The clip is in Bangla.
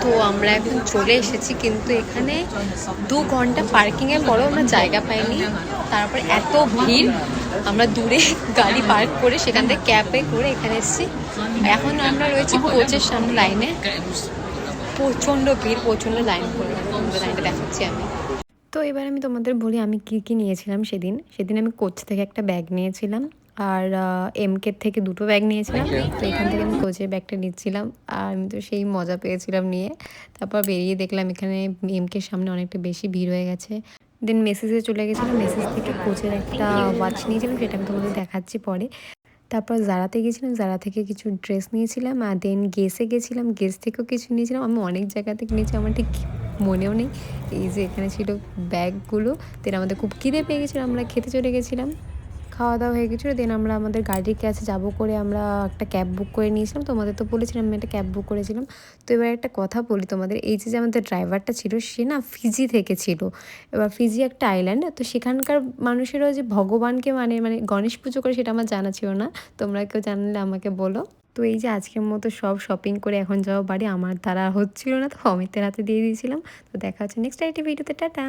তো আমরা এখন চলে এসেছি, কিন্তু এখানে 2 ঘন্টা পার্কিংয়ের পরেও আমরা জায়গা পাইনি। তারপর এত ভিড়, আমরা দূরে গাড়ি পার্ক করে সেখান থেকে ক্যাবে করে এখানে এসেছি। এখন আমরা রয়েছি কোচের সামনে লাইনে। প্রচণ্ড ভিড়, প্রচণ্ড লাইন পড়ে, তোমাদের লাইনটা দেখাচ্ছি আমি। তো এবার আমি তোমাদের বলি আমি কী কী নিয়েছিলাম সেদিন। আমি কোচ থেকে একটা ব্যাগ নিয়েছিলাম, আর এমকের থেকে 2টো ব্যাগ নিয়েছিলাম। তো এখান থেকে আমি কোচের ব্যাগটা নিচ্ছিলাম, আর আমি তো সেই মজা পেয়েছিলাম নিয়ে। তারপর বেরিয়ে দেখলাম এখানে এমকের সামনে অনেকটা বেশি ভিড় হয়ে গেছে। দেন মেসেজে চলে গেছিলাম, মেসেজ থেকে কোচের একটা ওয়াচ নিয়েছিলাম, সেটা আমি তোমাদের দেখাচ্ছি পরে। তারপর জারাতে গেছিলাম, জারা থেকে কিছু ড্রেস নিয়েছিলাম, আর দেন গেসে গেছিলাম, গেস থেকেও কিছু নিয়েছিলাম। আমি অনেক জায়গা থেকে নিয়েছি, আমার ঠিক মনেও নেই। এই যে এখানে ছিল ব্যাগগুলো। দেন আমাদের খুব খিদে পেয়ে গেছিলো, আমরা খেতে চলে গেছিলাম। খাওয়া দাওয়া হয়ে গেছিলো, দেন আমরা আমাদের গাড়ির কাছে যাবো করে আমরা একটা ক্যাব বুক করে নিয়েছিলাম। তোমাদের তো বলেছিলাম আমি একটা ক্যাব বুক করেছিলাম। তো এবার একটা কথা বলি তোমাদের, এই যে আমাদের ড্রাইভারটা ছিল সে না ফিজি থেকে ছিল। এবার ফিজি একটা আইল্যান্ড, তো সেখানকার মানুষেরও যে ভগবানকে মানে গণেশ পুজো করে সেটা আমার জানা ছিল না। তোমরা কেউ জানলে আমাকে বলো। তো এই যে আজকের মতো সব শপিং করে এখন যাওয়া বাড়ি, আমার দ্বারা হচ্ছিল না, তো অমিতের হাতে দিয়ে দিয়েছিলাম। তো দেখা হচ্ছে নেক্সট আরেকটি ভিডিওতে, টাটা।